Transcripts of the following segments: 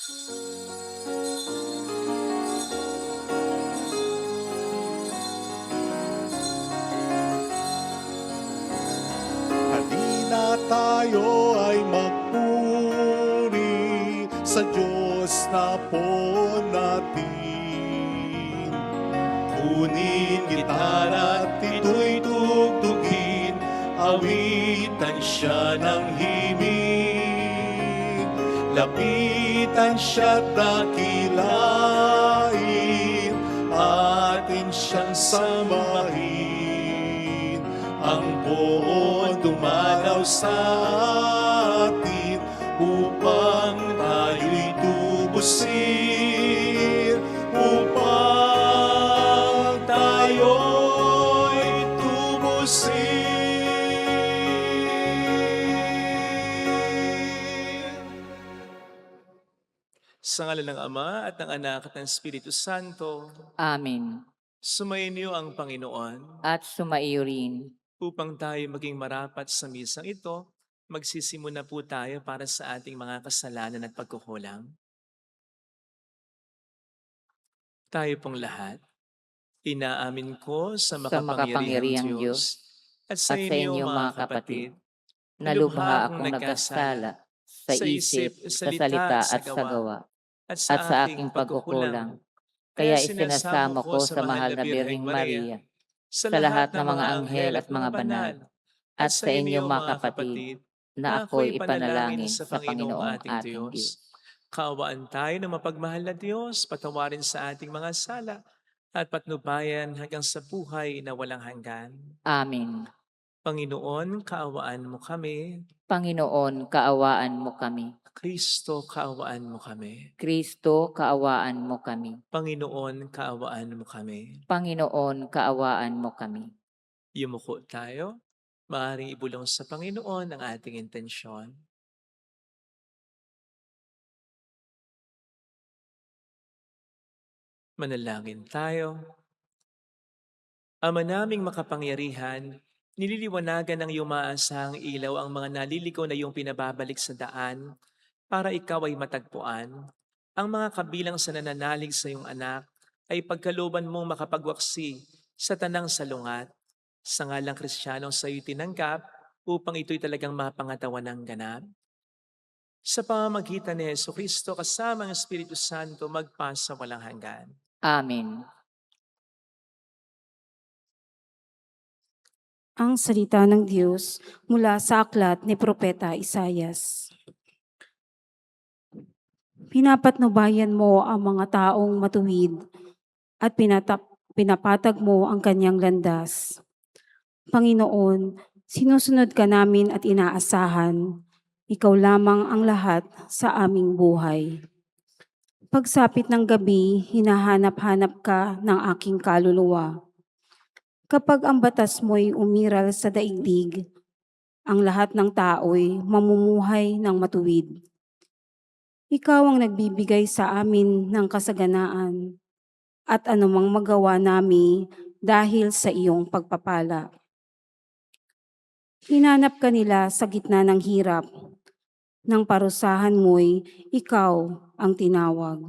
Halina tayo ay magpuri sa Diyos na po natin. Kunin gitara at ito'y tugtugin, awitan siya ng himig. Lapitan siya't dakilain, atin siyang samahin. Ang poon dumalaw sa atin upang tayo'y tubusin, upang tayo'y tubusin. Sa ngalan ng Ama at ng Anak at ng Espiritu Santo, Amen. sumainyo ang Panginoon. At sumaiyo rin. Upang tayo maging marapat sa misang ito, magsisimula po tayo para sa ating mga kasalanan at pagkukulang. Tayo pong lahat, inaamin ko sa makapangyarihang Diyos at sa inyo mga kapatid, na lubha akong nagkasala sa isip, sa salita at sa gawa, at sa aking pagkukulang. Kaya isinasamo ko sa mahal na Birheng Maria, sa lahat ng mga anghel at mga banal, at sa inyo mga kapatid, na ako'y ipanalangin sa Panginoong ating Diyos. Kaawaan tayo ng mapagmahal na Diyos, patawarin sa ating mga sala, at patnubayan hanggang sa buhay na walang hanggan. Amen. Panginoon, kaawaan mo kami. Panginoon, kaawaan mo kami. Kristo, kaawaan mo kami. Kristo, kaawaan mo kami. Panginoon, kaawaan mo kami. Panginoon, kaawaan mo kami. Yumuko tayo. Maaaring ibulong sa Panginoon ang ating intensyon. Manalangin tayo. Ama naming makapangyarihan, nililiwanagan ng iyong maasahang ilaw ang mga naliligaw na iyong pinababalik sa daan para ikaw ay matagpuan. Ang mga kabilang sa nananalig sa iyong anak ay pagkalooban mong makapagwaksi sa tanang salungat. Sa ngalang Kristiyanong sa iyo tinanggap upang ito'y talagang mapangatawan ng ganap. Sa pamamagitan ni Jesucristo kasama ang Espiritu Santo magpasa walang hanggan. Amen. Ang salita ng Diyos mula sa aklat ni Propeta Isaias. Pinapatnubayan mo ang mga taong matuwid at pinapatag mo ang kanyang landas. Panginoon, sinusunod ka namin at inaasahan. Ikaw lamang ang lahat sa aming buhay. Pagsapit ng gabi, hinahanap-hanap ka ng aking kaluluwa. Kapag ang batas mo'y umiral sa daigdig, ang lahat ng tao'y mamumuhay ng matuwid. Ikaw ang nagbibigay sa amin ng kasaganaan at anumang magawa nami dahil sa iyong pagpapala. Hinanap ka nila sa gitna ng hirap. Nang parusahan mo'y ikaw ang tinawag.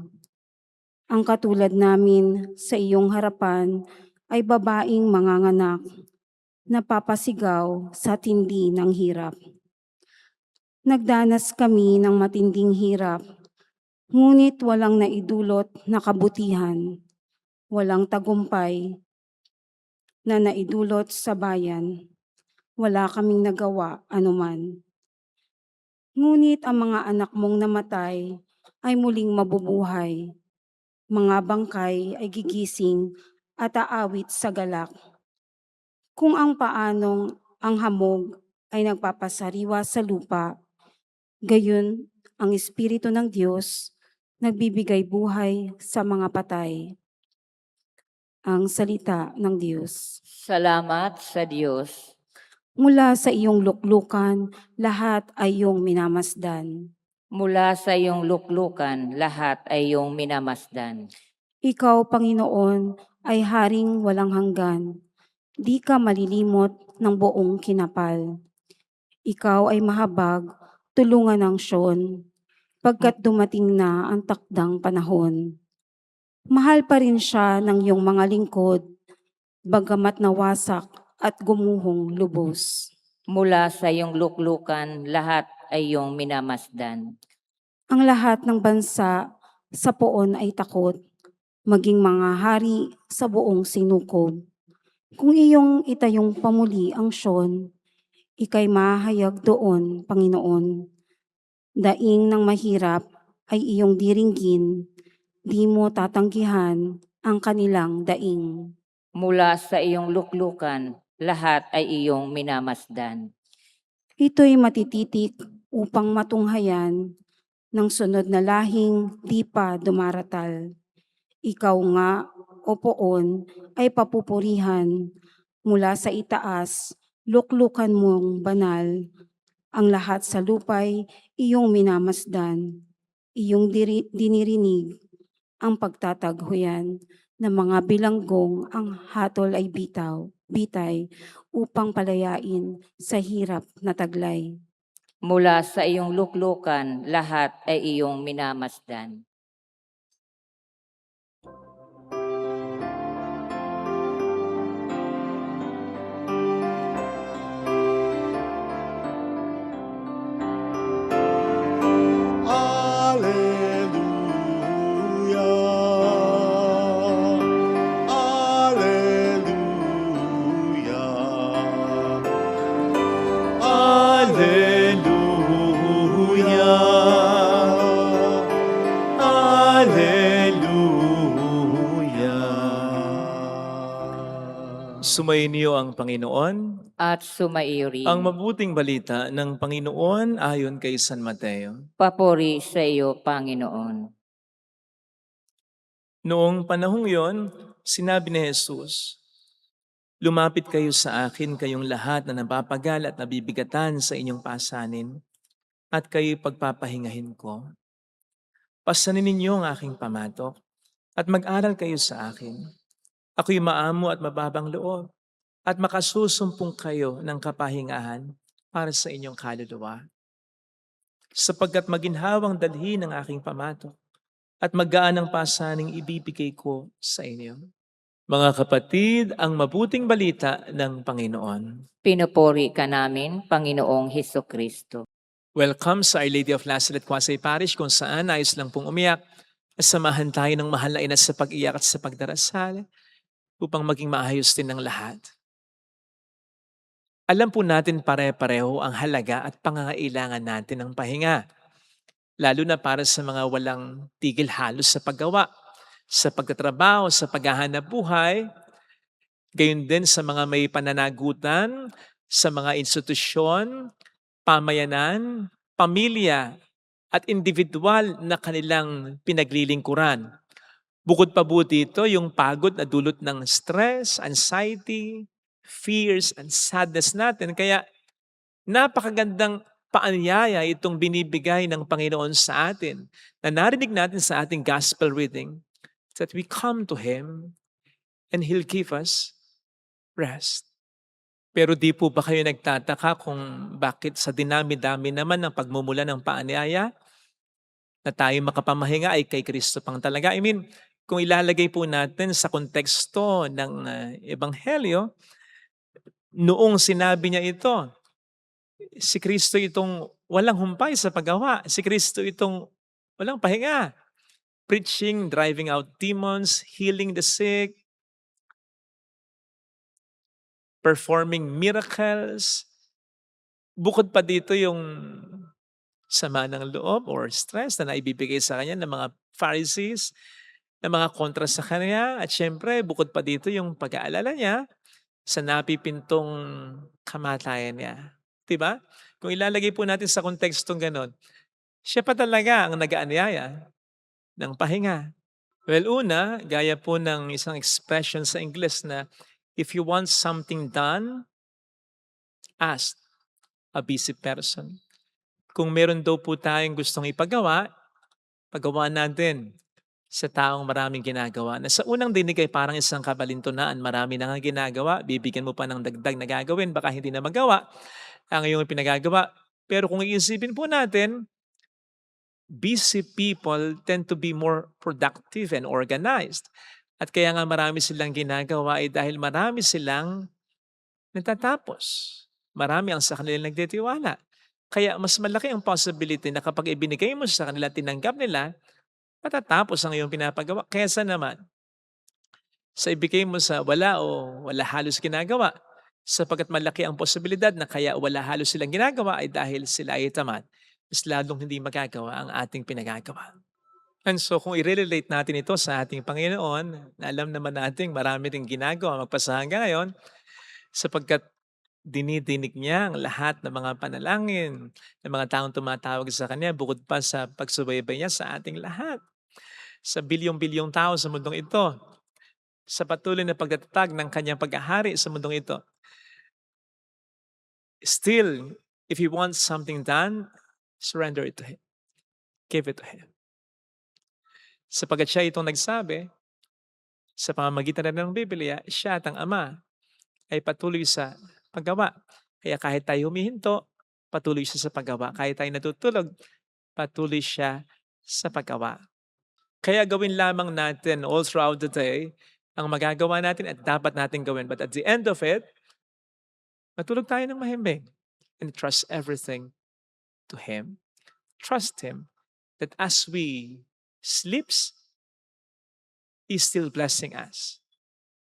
Ang katulad namin sa iyong harapan ay babaeng manganganak, napapasigaw sa tindi ng hirap. Nagdanas kami ng matinding hirap, ngunit walang naidulot na kabutihan, walang tagumpay na naidulot sa bayan, wala kaming nagawa anuman. Ngunit ang mga anak mong namatay ay muling mabubuhay, mga bangkay ay gigising at aawit sa galak. Kung ang paanong ang hamog ay nagpapasariwa sa lupa, gayon ang Espiritu ng Diyos nagbibigay buhay sa mga patay. Ang salita ng Diyos. Salamat sa Diyos. Mula sa iyong luklukan, lahat ay iyong minamasdan. Mula sa iyong luklukan, lahat ay iyong minamasdan. Ikaw, Panginoon, ay haring walang hanggan. Di ka malilimot ng buong kinapal. Ikaw ay mahabag, tulungan ng Siyon. sapagkat dumating na ang takdang panahon. Mahal pa rin siya ng iyong mga lingkod, bagamat nawasak at gumuhong lubos. Mula sa iyong luklukan, lahat ay iyong minamasdan. Ang lahat ng bansa sa poon ay takot, maging mga hari sa buong sinukob. Kung iyong itayong pamuli ang Siyon, ika'y mahayag doon, Panginoon. Daing ng mahirap ay iyong diringgin, di mo tatanggihan ang kanilang daing. Mula sa iyong luklukan, lahat ay iyong minamasdan. Ito'y matititik upang matunghayan ng sunod na lahing di pa dumaratal. Ikaw nga, o poon, ay papupurihan mula sa itaas, luklukan mong banal. Ang lahat sa lupay iyong minamasdan, iyong dinirinig ang pagtataghuyan ng mga bilanggong, ang hatol ay bitay upang palayain sa hirap na taglay. Mula sa iyong luklukan, lahat ay iyong minamasdan. Sumayin niyo ang Panginoon. At sumaiyo rin. Ang mabuting balita ng Panginoon ayon kay San Mateo. Papuri sa iyo, Panginoon. Noong panahong yon, sinabi ni Jesus, "Lumapit kayo sa akin kayong lahat na napapagal at nabibigatan sa inyong pasanin, at kayo'y pagpapahingahin ko. Pasanin ninyo ang aking pamatok, at mag-aral kayo sa akin. Ako'y maamo at mababang loob, at makasusumpong kayo ng kapahingahan para sa inyong kaluluwa. Sapagkat maginhawang dalhin ng aking pamatok, at magaan ang pasaning ibibigay ko sa inyo." Mga kapatid, ang mabuting balita ng Panginoon. Pinupuri ka namin, Panginoong Hesukristo. Welcome sa Our Lady of Lazaret Quasay Parish, kung saan ayos lang pong umiyak. Samahan tayo ng mahal na ina sa pag-iyak at sa pagdarasal upang maging maayos din ng lahat. Alam po natin pare-pareho ang halaga at pangangailangan natin ng pahinga. Lalo na para sa mga walang tigil halos sa paggawa, sa pagtatrabaho, sa paghahanap buhay. Gayon din sa mga may pananagutan, sa mga institusyon, pamayanan, pamilya, at individual na kanilang pinaglilingkuran. Bukod pa po dito, yung pagod na dulot ng stress, anxiety, fears, and sadness natin. Kaya napakagandang paanyaya itong binibigay ng Panginoon sa atin na narinig natin sa ating gospel reading, that we come to Him and He'll give us rest. Pero di po ba kayo nagtataka kung bakit sa dinami-dami naman ng pagmumula ng paanyaya na tayo makapamahinga ay kay Kristo pang talaga? I mean, kung ilalagay po natin sa konteksto ng Ebanghelyo, noong sinabi niya ito, si Kristo itong walang humpay sa paggawa. Si Kristo itong walang pahinga. Preaching, driving out demons, healing the sick, performing miracles. Bukod pa dito yung sama ng loob or stress na naibibigay sa kanya ng mga Pharisees, ng mga kontra sa kanya. At syempre, bukod pa dito yung pag-aalala niya sa napipintong kamatayan niya. Diba? Kung ilalagay po natin sa kontekstong ganon, siya pa talaga ang nag-aanyaya ng pahinga. Well, una, gaya po ng isang expression sa English na, if you want something done, ask a busy person. Kung meron daw po tayong gustong ipagawa, pagawa natin sa taong maraming ginagawa. Na sa unang dinig ay parang isang kabalintunaan, marami na nga ginagawa, bibigyan mo pa ng dagdag na gagawin, baka hindi na magawa ang iyong pinagagawa. Pero kung iisipin po natin, busy people tend to be more productive and organized. At kaya nga marami silang ginagawa ay dahil marami silang natatapos. Marami ang sa kanila nagtitiwala. Kaya mas malaki ang possibility na kapag ibinigay mo sa kanila, tinanggap nila, matatapos ang iyong pinapagawa. Kaysa naman, sa ibigay mo sa wala o wala halos ginagawa, sapagkat malaki ang posibilidad na kaya wala halos silang ginagawa ay dahil sila ay tamad, mas lalong hindi magagawa ang ating pinagagawa. And so kung i-relate natin ito sa ating Panginoon, na alam naman natin marami ring ginagawa magpasa hanggang ngayon, sapagkat dinidinig niya ang lahat ng mga panalangin ng mga taong tumatawag sa Kanya bukod pa sa pagsubaybay niya sa ating lahat. Sa bilyong-bilyong tao sa mundong ito, sa patuloy na pagtatatag ng Kanyang paghahari sa mundong ito. Still, if He wants something done, surrender it to Him. Give it to Him. Sapagkat siya itong nagsabi, sa pamamagitan na ng Biblia, siya at ang Ama ay patuloy sa paggawa. Kaya kahit tayo humihinto, patuloy siya sa paggawa. Kahit tayo natutulog, patuloy siya sa paggawa. Kaya gawin lamang natin all throughout the day ang magagawa natin at dapat natin gawin. But at the end of it, matulog tayo ng mahimbing and trust everything to Him. Trust Him that as we sleeps, He's still blessing us.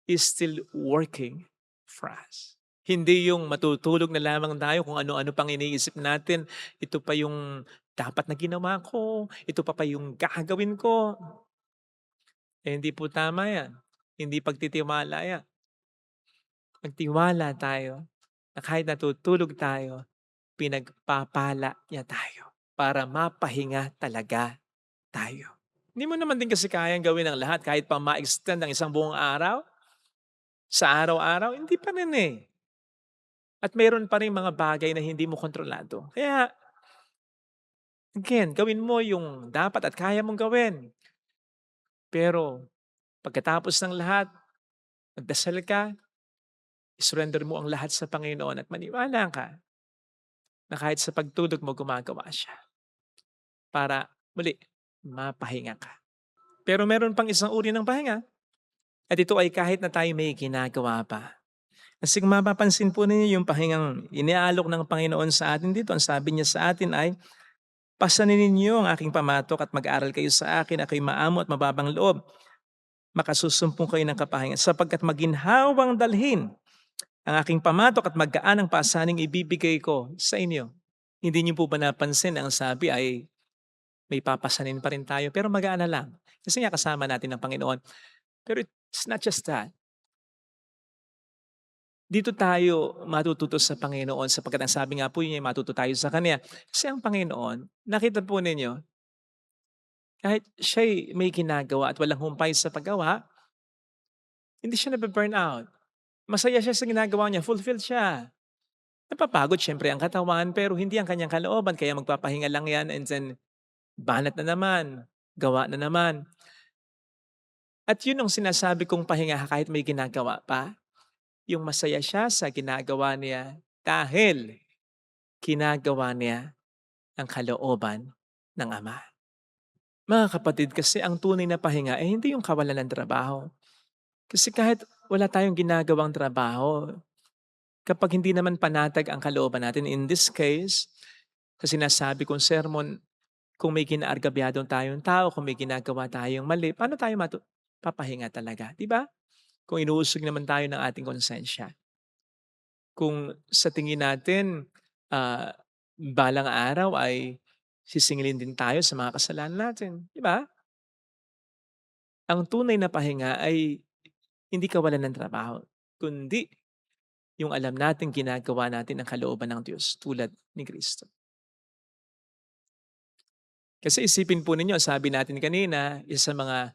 He's still working for us. Hindi yung matutulog na lamang tayo kung ano-ano pang iniisip natin. Ito pa yung dapat na ginawa ko. Ito pa yung gagawin ko. Hindi po tama yan. Hindi pagtitiwala yan. Magtiwala tayo na kahit natutulog tayo, pinagpapala niya tayo para mapahinga talaga tayo. Hindi mo naman din kasi kayang gawin ang lahat kahit pa ma-extend ang isang buong araw. Sa araw-araw, hindi pa rin eh. At mayroon pa rin mga bagay na hindi mo kontrolado. Kaya, again, gawin mo yung dapat at kaya mong gawin. Pero, pagkatapos ng lahat, magdasal ka, isurrender mo ang lahat sa Panginoon at maniwala ka na kahit sa pagtulog mo gumagawa siya. Para, muli, mapahinga ka. Pero meron pang isang uri ng pahinga. At ito ay kahit na tayo may ginagawa pa. Kasi kung mapapansin po ninyo yung pahingang iniaalok ng Panginoon sa atin dito, ang sabi niya sa atin ay, pasanin ninyo ang aking pamatok at mag-aral kayo sa akin, ako'y maamo at mababang loob. Makasusumpong kayo ng kapahingan sapagkat maginhawang dalhin ang aking pamatok at maggaan ang pasaning ibibigay ko sa inyo. Hindi niyo po ba napansin ang sabi ay may papasanin pa rin tayo pero magaan na lang. Kasi nga kasama natin ang Panginoon. Pero it's not just that. Dito tayo matututo sa Panginoon sapagkat ang sabi nga po niya, matuto tayo sa Kanya. Kasi ang Panginoon, nakita po ninyo, kahit siya'y may ginagawa at walang humpay sa paggawa, hindi siya nabe-burn out. Masaya siya sa ginagawa niya, fulfilled siya. Napapagod siyempre ang katawan pero hindi ang kanyang kalooban kaya magpapahinga lang yan and then banat na naman, gawa na naman. At yun ang sinasabi kong pahinga kahit may ginagawa pa. Yung masaya siya sa ginagawa niya dahil ginagawa niya ang kalooban ng Ama. Mga kapatid, kasi ang tunay na pahinga ay hindi yung kawalan ng trabaho. Kasi kahit wala tayong ginagawang trabaho, kapag hindi naman panatag ang kalooban natin, in this case, sa sinasabi kong sermon, kung may ginaargabyadong tayong tao, kung may ginagawa tayong mali, paano tayo papahinga talaga? Di ba? Kung inuusog naman tayo ng ating konsensya. Kung sa tingin natin, balang araw ay sisingilin din tayo sa mga kasalanan natin. Di ba? Ang tunay na pahinga ay hindi kawalan ng trabaho, kundi yung alam natin ginagawa natin ang kalooban ng Diyos tulad ni Kristo. Kasi isipin po ninyo, sabi natin kanina, isa sa mga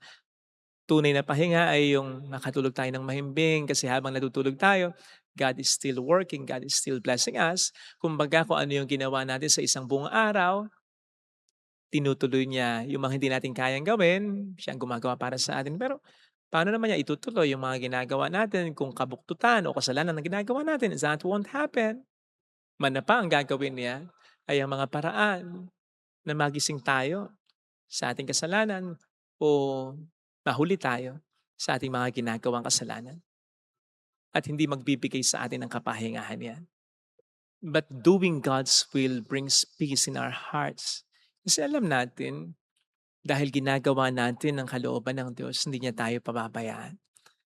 tunay na pahinga ay yung makatulog tayo ng mahimbing kasi habang natutulog tayo, God is still working, God is still blessing us. Kumbaga kung ano yung ginawa natin sa isang buong araw, tinutuloy niya yung mga hindi natin kayang gawin, siya ang gumagawa para sa atin. Pero paano naman niya itutuloy yung mga ginagawa natin kung kabuktutan o kasalanan na ginagawa natin? That won't happen. Man na pa ang gagawin niya ay ang mga paraan na magising tayo sa ating kasalanan o mahuli tayo sa ating mga ginagawang kasalanan at hindi magbibigay sa atin ng kapahingahan yan. But doing God's will brings peace in our hearts. Kasi alam natin, dahil ginagawa natin ang kalooban ng Diyos, hindi niya tayo pababayaan.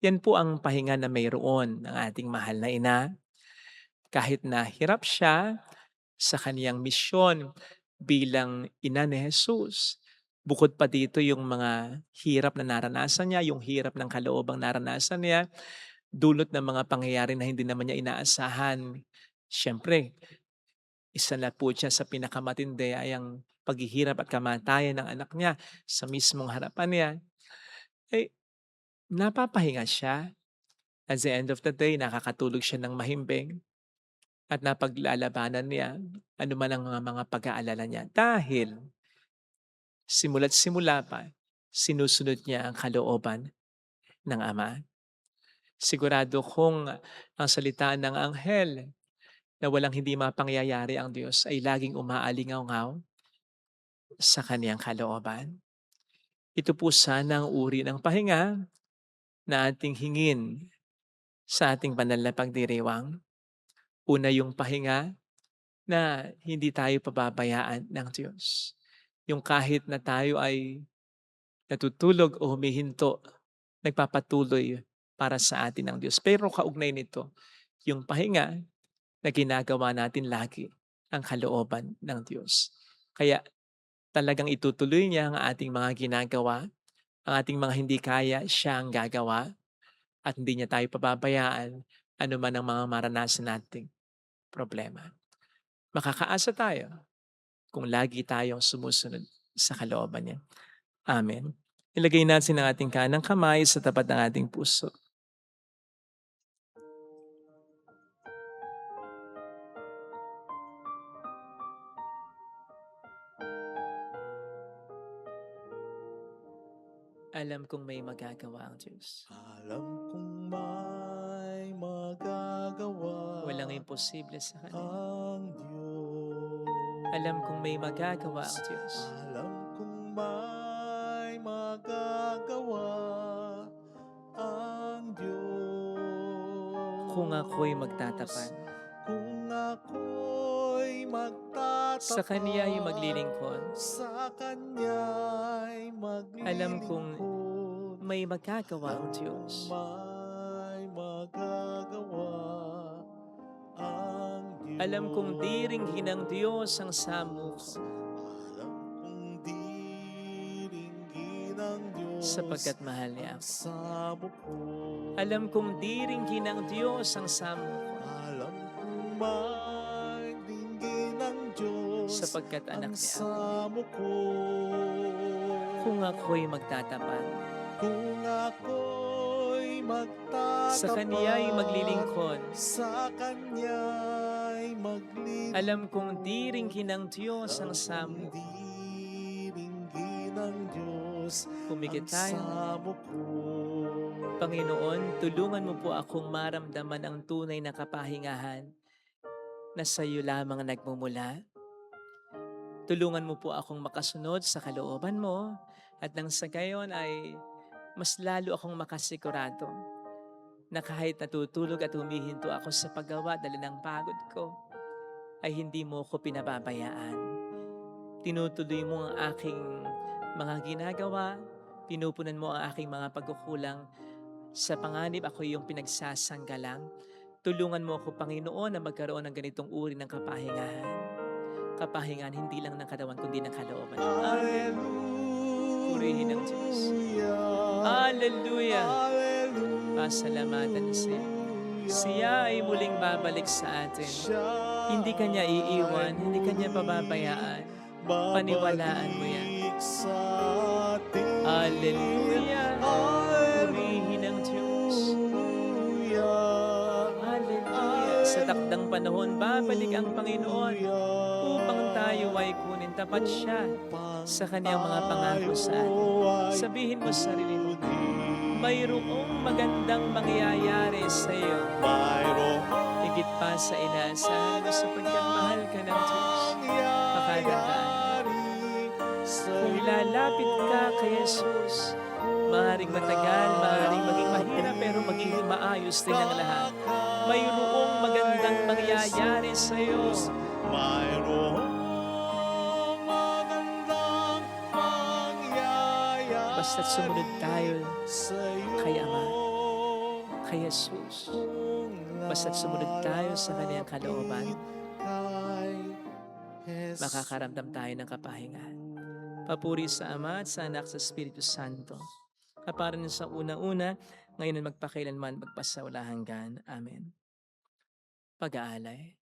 Yan po ang pahinga na mayroon ng ating mahal na ina. Kahit na hirap siya sa kaniyang misyon bilang ina ni Jesus. Bukod pa dito yung mga hirap na naranasan niya, yung hirap ng kaloobang naranasan niya, dulot ng mga pangyayari na hindi naman niya inaasahan. Siyempre, isa na po siya sa pinakamatindi ay ang paghihirap at kamatayan ng anak niya sa mismong harapan niya. Eh, napapahinga siya. At the end of the day, nakakatulog siya ng mahimbing at napaglalabanan niya ano man ang mga pag-aalala niya. Dahil simula't simula pa, sinusunod niya ang kalooban ng Ama. Sigurado kung ang salita ng anghel na walang hindi mapangyayari ang Diyos ay laging umaalingaw-ngaw sa kaniyang kalooban. Ito po sana ang uri ng pahinga na ating hingin sa ating banal na pagdiriwang. Una yung pahinga na hindi tayo pababayaan ng Diyos. Yung kahit na tayo ay natutulog o humihinto, nagpapatuloy para sa atin ng Diyos. Pero kaugnay nito, yung pahinga na ginagawa natin lagi ang kalooban ng Diyos. Kaya talagang itutuloy niya ang ating mga ginagawa, ang ating mga hindi kaya, siya ang gagawa at hindi niya tayo pababayaan ano man ang mga maranasan nating problema. Makakaasa tayo kung lagi tayong sumusunod sa kalooban niya. Amen. Ilagay natin ang ating kanang kamay sa tapat ng ating puso. Alam kong may magagawa ang Diyos. Alam kong may magagawa Walang imposible sa Kanya. ang Diyos. Alam kong may magagawa ang Diyos. Alam kong may magagawa ang Diyos. Kung ako'y magtatapan, Kung ako'y magtatapat sa Kaniya'y maglilingkod, sa Kanya'y maglilingkod. alam kong may magagawa ang Diyos. May magagawa ang Diyos. Alam kong diringhin ng Diyos ang samo ko, Alam kong diringgin ang Diyos sapagkat mahal niya ang ako. samo ko. Alam kong diringhin ng Diyos ang samo ko, Alam kong may dinggin ang Diyos sapagkat anak ang niya ako. samo ko. Kung ako'y magtatapan, Kung ako'y magtatapat sa Kaniya'y maglilingkod, sa Kanya'y maglilingkod. alam kong diringhin ng Diyos ang samo ko. Diringgin ng Diyos Pumikit ang tayo. samo ko. Panginoon, tulungan mo po akong maramdaman ang tunay na kapahingahan na sa iyo lamang nagmumula. Tulungan mo po akong makasunod sa kalooban mo at nang sa gayon ay mas lalo akong makasigurado na kahit natutulog at humihinto ako sa paggawa dala ng pagod ko, ay hindi mo ko pinababayaan. Tinutuloy mo ang aking mga ginagawa, pinupunan mo ang aking mga pagkukulang. Sa panganib ako yung pinagsasanggalang. Tulungan mo ako, Panginoon, na magkaroon ng ganitong uri ng kapahingahan. Kapahingahan hindi lang ng katawan, kundi ng kalooban. Amen. Purihin ang Diyos. Hallelujah. Pasalamatan siya. Siya ay muling babalik sa atin. Hindi kanya iiwan, hindi kanya pababayaan. Paniwalaan mo yan. Hallelujah. Purihin ang Diyos. Hallelujah. Sa takdang panahon, babalik ang Panginoon upang tayo ay kunin. Tapat siya sa kanyang mga pangako sa atin. Sabihin mo sa sarili mo, mayroong magandang mangyayari sa iyo. Higit pa sa inaasahan mo sapagkat mahal ka ng Diyos. Pakadandaan. Kung lalapit ka kay Jesus, maaaring matagal, maaaring maging mahirap, pero magiging maayos din ang lahat. Mayroong magandang mangyayari sa iyo. Mayroong magandang mangyayari Basta't sumunod tayo sa'yo. kay Ama, kay Jesus. Basta't sumunod tayo sa Kanyang kalooban, makakaramdam tayo ng kapahingan. Papuri sa Ama at sa Anak sa Espiritu Santo. Kaparan sa una-una, ngayon at magpakailanman, magpasawala hanggan. Amen. Pag-aalay.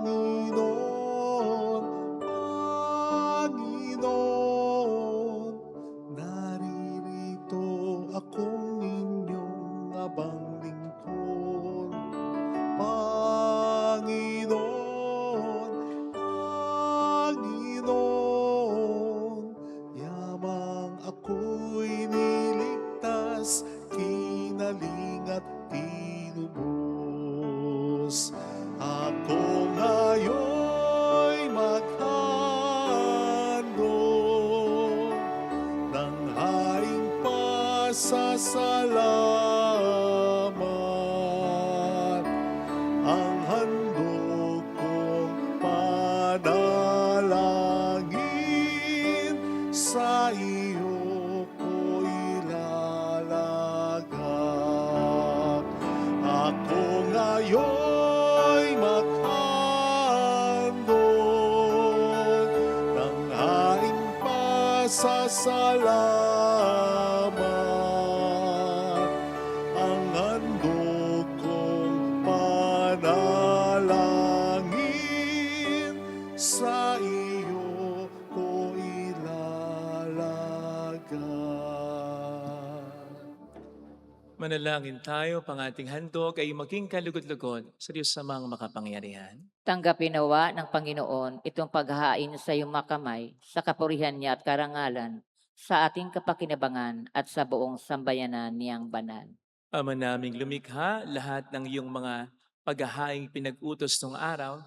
Panginoon, Panginoon, naririto akong inyong abang lingkod. Panginoon, Panginoon, yamang ako'y niligtas, kinaling at tinubos. Ako ngayon'y maghandog ng haing pasasalamat. Ang handog kong panalangin, sa iyo ko ilalagak. Ako ngayon'y maghandog ng haing pasasalamat. Ang handog kong panalangin, sa iyo ko ilalagak. Manalangin tayo, pang ating handog ay maging kalugod-lugod sa Diyos samang makapangyarihan. Tanggapin nawa ng Panginoon itong paghahain sa iyong makamay sa kapurihan niya at karangalan sa ating kapakinabangan at sa buong sambayanan niyang banal. Ama naming lumikha, lahat ng iyong mga paghahaing pinag-utos ng araw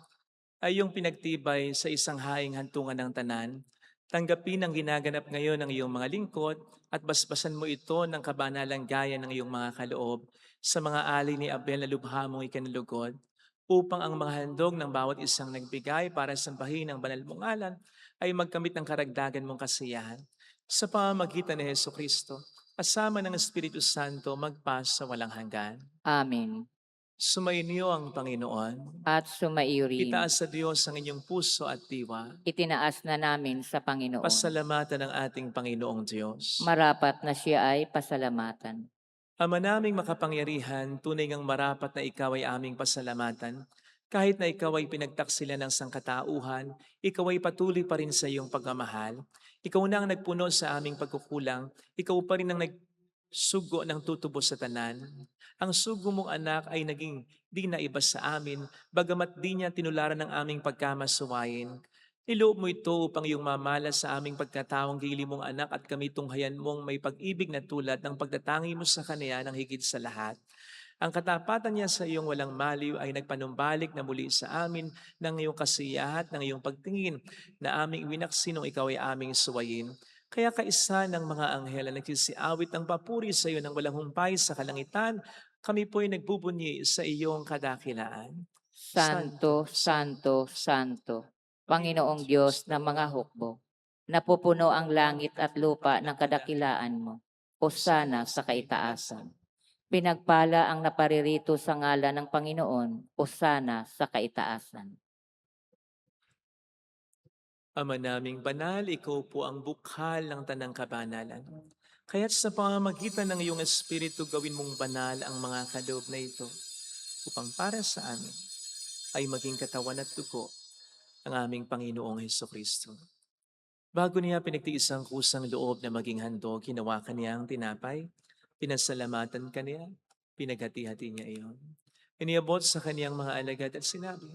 ay iyong pinagtibay sa isang haing hantungan ng tanan. Tanggapin ang ginaganap ngayon ng iyong mga lingkod at basbasan mo ito ng kabanalang gaya ng iyong mga kaloob sa mga alay ni Abel na lubha mong ikinalugod, upang ang mga handog ng bawat isang nagbigay para sambahin ang banal mong ngalan ay magkamit ng karagdagan mong kasiyahan. Sa pamamagitan ni Jesucristo, kasama ng Espiritu Santo, magpas sa walang hanggan. Amen. Sumainyo ang Panginoon. At sumaiyo rin. Itaas sa Diyos ang inyong puso at diwa. Itinaas na namin sa Panginoon. Pasalamatan ng ating Panginoong Diyos. Marapat na siya ay pasalamatan. Ama naming makapangyarihan, tunay ngang marapat na ikaw ay aming pasalamatan. Kahit na ikaw ay pinagtaksilan ng sangkatauhan, ikaw ay patuloy pa rin sa iyong pagmamahal. Ikaw na ang nagpuno sa aming pagkukulang. Ikaw pa rin ang nagsugo ng tutubos sa tanan. Ang sugo mong anak ay naging di naiba sa amin, bagamat di niya tinularan ng aming pagkamasuwayin. Niloob mo ito upang iyong mamala sa aming pagkatawang gili mong anak at kami tunghayan mong may pag-ibig na tulad ng pagdatangi mo sa kanya ng higit sa lahat. Ang katapatan niya sa iyong walang maliw ay nagpanumbalik na muli sa amin ng iyong kasiyahat, ng iyong pagtingin na aming iwinaksi nung ikaw ay aming suwayin. Kaya kaisa ng mga anghel na nagsisiawit ng papuri sa iyo ng walang humpay sa kalangitan, kami po'y nagbubunyi sa iyong kadakilaan. Santo, Santo, Santo, Panginoong Diyos ng mga hukbo, napupuno ang langit at lupa ng kadakilaan mo. Hosana sa kaitaasan. Pinagpala ang naparirito sa ngalan ng Panginoon. Hosana sa kaitaasan. Ama naming banal, ikaw po ang bukhal ng tanang kabanalan. Kaya't sa pamamagitan ng iyong Espiritu, gawin mong banal ang mga kaloob na ito, upang para sa amin ay maging katawan at dugo ng aming Panginoong Hesukristo. Bago niya pinagtiis ang kusang loob na maging handog, hinawakan niya ang tinapay, pinasalamatan kaniya, pinaghati-hati niya iyon. Iniabot sa kaniyang mga alagad at sinabi,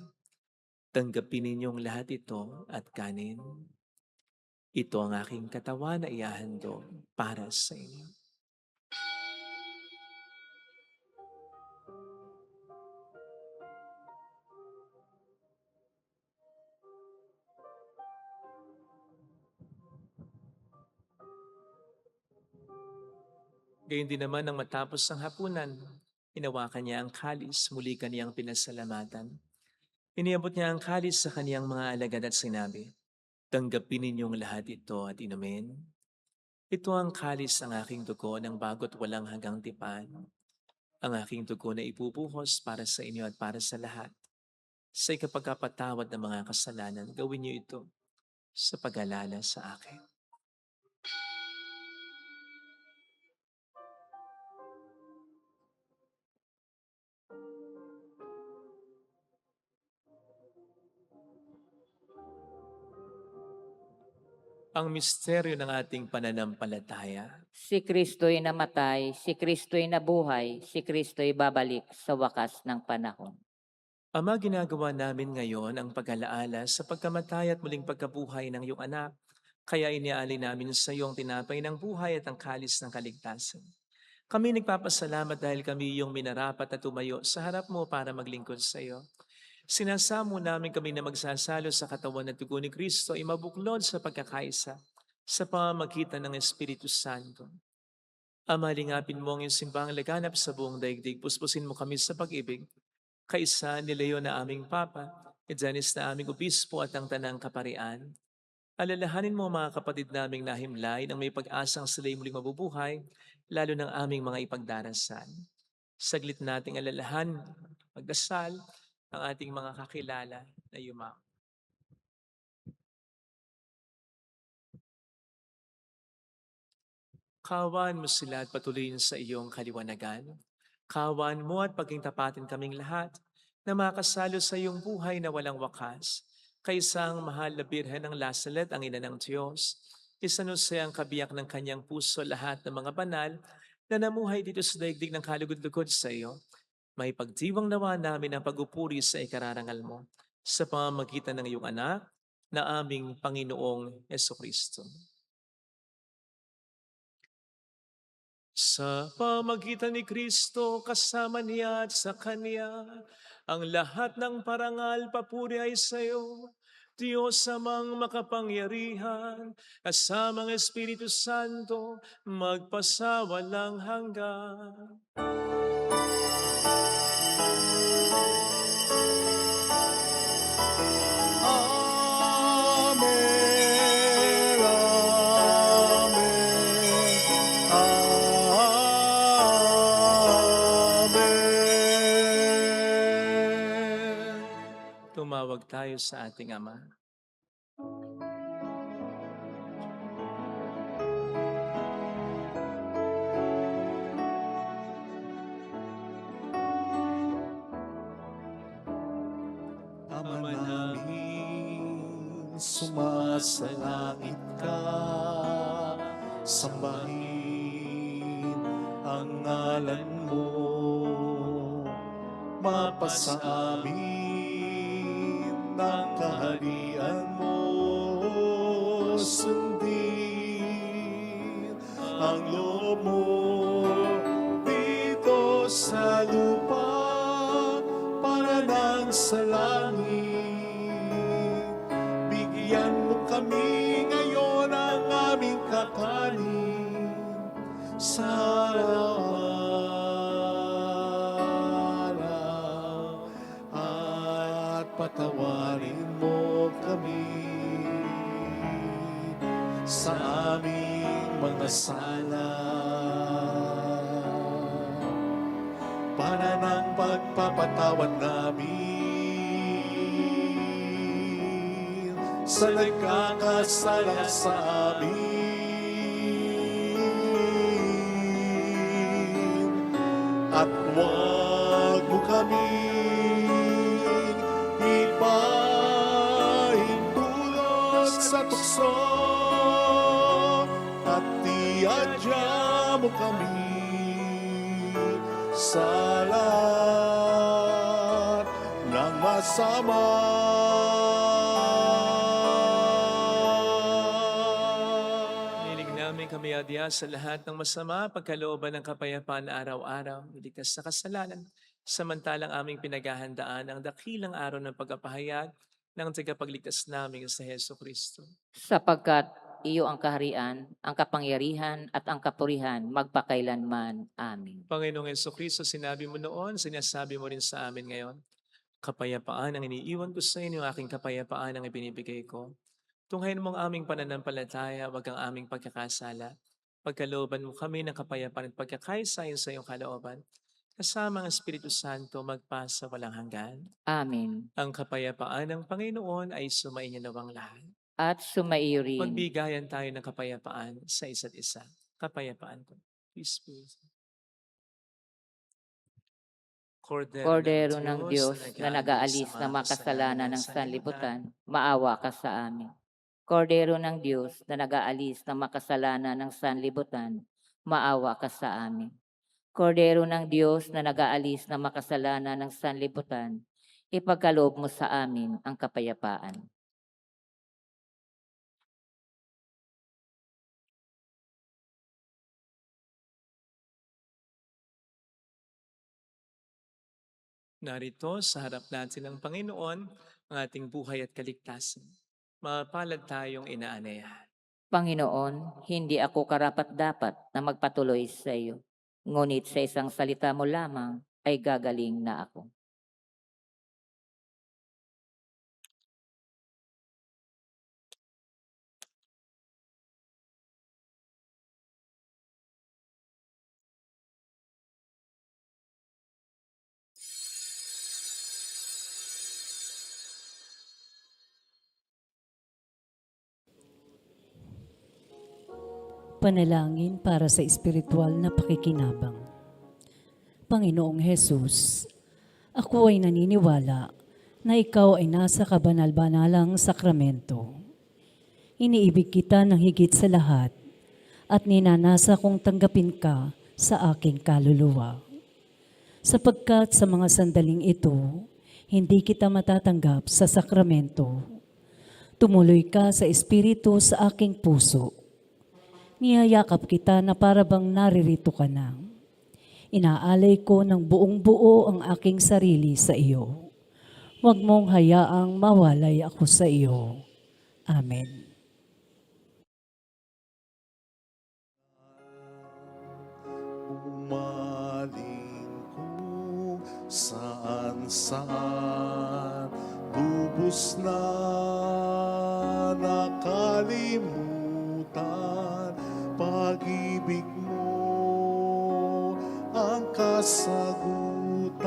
Tanggapin ninyong lahat ito at kanin. Ito ang aking katawan na ihahandog para sa inyo. Gayun din naman nang matapos ang hapunan, hinawakan niya ang kalis, muli kaniyang pinasalamatan. Iniabot niya ang kalis sa kaniyang mga alagad at sinabi, tanggapin ninyong lahat ito at inumin. Ito ang kalis ng aking dugo ng bago't walang hanggang tipan. Ang aking dugo na ipupuhos para sa inyo at para sa lahat. Sa ikapagkapatawad ng mga kasalanan, gawin niyo ito sa pag-alala sa akin. Ang misteryo ng ating pananampalataya. Si Kristo'y namatay, si Kristo'y nabuhay, si Kristo'y babalik sa wakas ng panahon. Ama, ginagawa namin ngayon ang pag-alaala sa pagkamatay at muling pagkabuhay ng iyong anak. Kaya iniaalay namin sa iyo ang tinapay ng buhay at ang kalis ng kaligtasan. Kami nagpapasalamat dahil kami iyong minarapat at tumayo sa harap mo para maglingkod sa iyo. Sinasamo namin kami na magsasalo sa katawan at dugo ni Kristo ay mabuklod sa pagkakaisa sa pamamagitan ng Espiritu Santo. Ama, lingapin mo ang iyong simbahang laganap sa buong daigdig. Puspusin mo kami sa pag-ibig. Kaisa ni Leo na aming Papa, ni Janis na aming Obispo at ang Tanang Kaparian. Alalahanin mo mga kapatid naming nahimlay nang may pag-asang sila'y muling mabubuhay, lalo ng aming mga ipagdarasal. Saglit nating alalahan, magdasal, ang ating mga kakilala na yumaon. Kawan mo sila at patuloyin sa iyong kaliwanagan. Kawan mo at paging tapatin kaming lahat na makasalo sa iyong buhay na walang wakas. Kaisang mahal na Birhen ng Lasalet, ang ina ng Diyos, isanuse ang kabiyak ng kanyang puso lahat ng mga banal na namuhay dito sa daigdig ng kalugod-lugod sa iyo. May pagdiwang nawa namin ang pag-upuri sa ikararangal mo sa pamamagitan ng iyong anak na aming Panginoong Jesucristo. Sa pamagitan ni Kristo, kasama niya at sa Kanya, ang lahat ng parangal papuri ay sa iyo, Diyos amang makapangyarihan, kasamang Espiritu Santo, magpasawalang hanggan. Amen, amen. Tumawag tayo sa ating Ama. Ama namin, sumasalangit ka, sambahin ang ngalan mo, mapasa amin ang kaharian mo, sundin ang loob mo dito sa lupa para nang sa langit. Bigyan mo kami ngayon ang aming kakanin sa araw-araw at patawarin mo kami sa aming mga sala para ng pagpapatawad namin sa nagkakasala sa amin. At huwag mo kaming ipahintulot sa tukso at iadya mo kami sa lahat ng masama. Sumamayadya sa lahat ng masama, pagkalooban ng kapayapaan na araw-araw, iligtas sa kasalanan, samantalang aming pinaghahandaan ang dakilang araw ng pagpapahayag ng tagapagligtas namin sa Heso Kristo. Sapagkat iyo ang kaharian, ang kapangyarihan at ang kapurihan magpakailanman. Amen. Panginoong Heso Kristo, sinabi mo noon, sinasabi mo rin sa amin ngayon, kapayapaan ang iniiwan ko sa inyo, aking kapayapaan ang ibinibigay ko. Tunghayin mo ang aming pananampalataya, wag ang aming pagkakasala. Pagkalooban mo kami ng kapayapaan at pagkakaisayan sa iyong kalooban. Kasama ang Espiritu Santo magpasa walang hanggan. Amen. Ang kapayapaan ng Panginoon ay sumainyo nawang lahat. At sumaiyo rin. Magbigayan tayo ng kapayapaan sa isa't isa. Kapayapaan ko. Peace be with you. Kordero ng Diyos na nag-aalis ng makasalanan ng sanlibutan, maawa ka sa amin. Kordero ng Diyos na nag-aalis ng makasalanan ng sanlibutan, maawa ka sa amin. Kordero ng Diyos na nag-aalis ng makasalanan ng sanlibutan, ipagkaloob mo sa amin ang kapayapaan. Narito sa harap natin ng Panginoon ang ating buhay at kaligtasan. Mapalad tayong inaanayahan. Panginoon, hindi ako karapat-dapat na magpatuloy sa iyo. Ngunit sa isang salita mo lamang ay gagaling na ako. Panalangin para sa espiritual na pakikinabang. Panginoong Hesus, ako ay naniniwala na ikaw ay nasa kabanal-banalang sakramento. Iniibig kita ng higit sa lahat at ninanasa kong tanggapin ka sa aking kaluluwa. Sapagkat sa mga sandaling ito, hindi kita matatanggap sa sakramento. Tumuloy ka sa espiritu sa aking puso. Niyayakap kita na parabang naririto ka na. Inaalay ko ng buong buo ang aking sarili sa iyo. Huwag mong hayaang mawalay ako sa iyo. Amen. Umaling kung saan-saan, lubos na nakalimutan, pag-ibig mo ang kasagutan.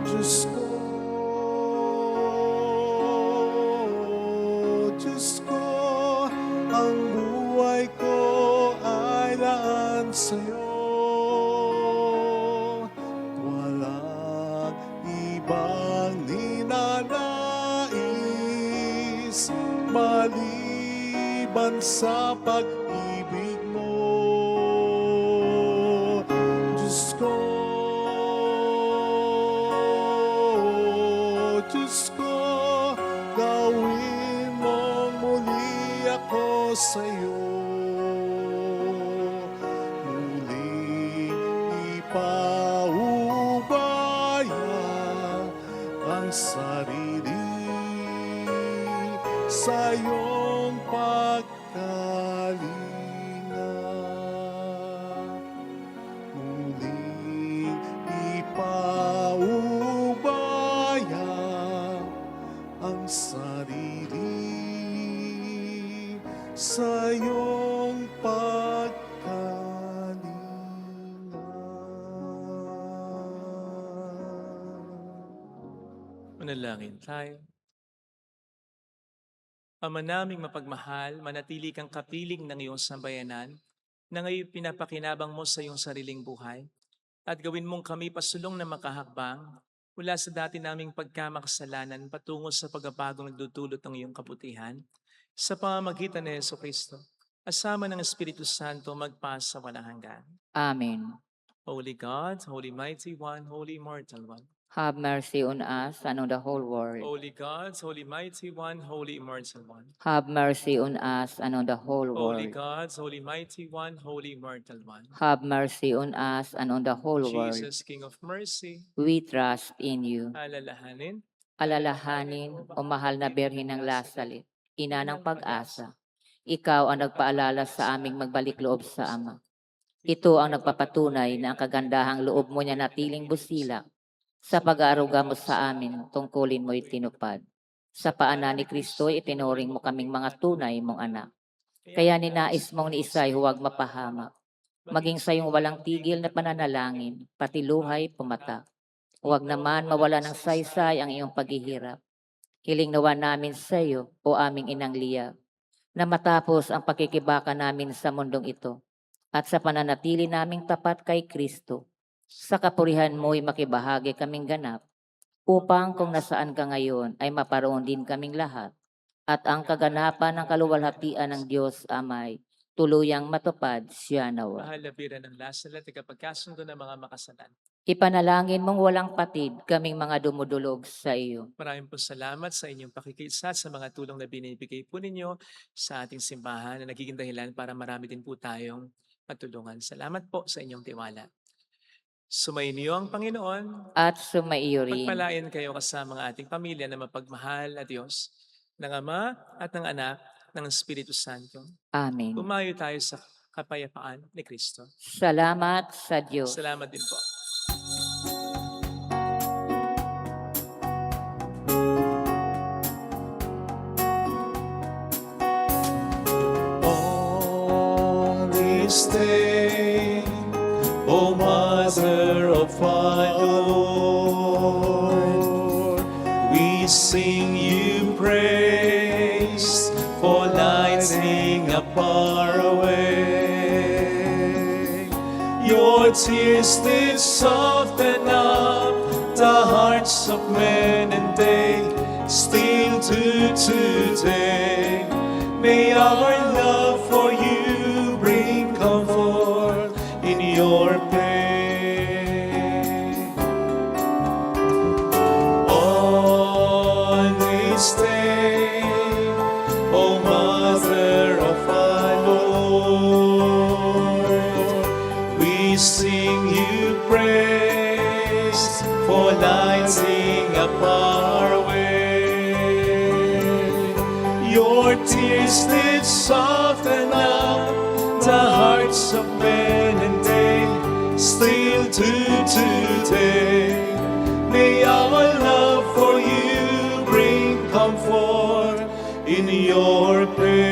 Diyos ko, Diyos ko, ang buhay ko ay laan sa'yo. Walang ibang ninanais maliban sa pag-ibig mo. Diyos ko, Diyos ko, gawin mong muli ako sa'yo. Muling ipaubaya ang sarili sa iyong pagkalinga. Muling ipaubaya ang sarili sa iyong pagkalinga. Manalangin tayo. Ama naming mapagmahal, manatili kang kapiling ng iyong sambayanan na ngayon pinapakinabang mo sa iyong sariling buhay at gawin mong kami pasulong na makahakbang mula sa dati naming pagkamakasalanan patungo sa pagbabagong nagdudulot ng iyong kabutihan sa pamamagitan ni Heso Kristo, asama ng Espiritu Santo magpasa walang hanggan. Amen. Holy God, Holy Mighty One, Holy Immortal One, Have mercy on us and on the whole world. Holy gods, Holy Mighty One, Holy Immortal One. Have mercy on us and on the whole Holy world. gods, Holy Mighty One, Holy Immortal One. Have mercy on us and on the whole world. Jesus, King of Mercy, We trust in you. alalahanin, Alalahanin, o mahal na Birhen ng Lasalit, ina ng pag-asa. Ikaw ang nagpaalala sa aming magbalik loob sa Ama. Ito ang nagpapatunay na ang kagandahang loob mo niya natiling busilak. Sa pag-aaruga mo sa amin, tungkulin mo'y tinupad. Sa paanan ni Kristo, itinuring mo kaming mga tunay mong anak. Kaya ninais mong ni Isay huwag mapahamak. Maging sa iyong walang tigil na pananalangin, pati luhay pumatak. Huwag naman mawala ng saysay ang iyong paghihirap. Hiling nawa namin sa iyo, o aming inang Liya, na matapos ang pakikibaka namin sa mundong ito, at sa pananatili naming tapat kay Kristo, sa kapurihan mo'y makibahagi kaming ganap, upang kung nasaan ka ngayon ay maparoon din kaming lahat, at ang kaganapan ng kaluwalhatian ng Diyos Amay, tuluyang matupad siya nawa. mahal na Birhen ng Lasalit, ikapagkasundo ng mga makasalan. Ipanalangin mong walang patid kaming mga dumudulog sa iyo. Maraming po salamat sa inyong pakikiisa sa mga tulong na binibigay po ninyo sa ating simbahan na nagiging dahilan para marami din po tayong matulungan. Salamat po sa inyong tiwala. Sumainyo ang Panginoon. At sumaiyo rin. Pagpalain kayo kasama ng ating pamilya na mapagmahal na Diyos, ng Ama at ng Anak, ng Espiritu Santo. Amen. Pumayo tayo sa kapayapaan ni Kristo. Salamat sa Diyos. Salamat din po. On this day, O Mother of our Lord, we sing you praise for lighting up our way. Your tears did soften up the hearts of men, and they still do today. May our love for you bring comfort in your pain. On this day, O Mother of our Lord, we sing you praise for lighting up our way. Your tears did soften up the hearts of men, and they still do today. May our love for you bring comfort in your pain.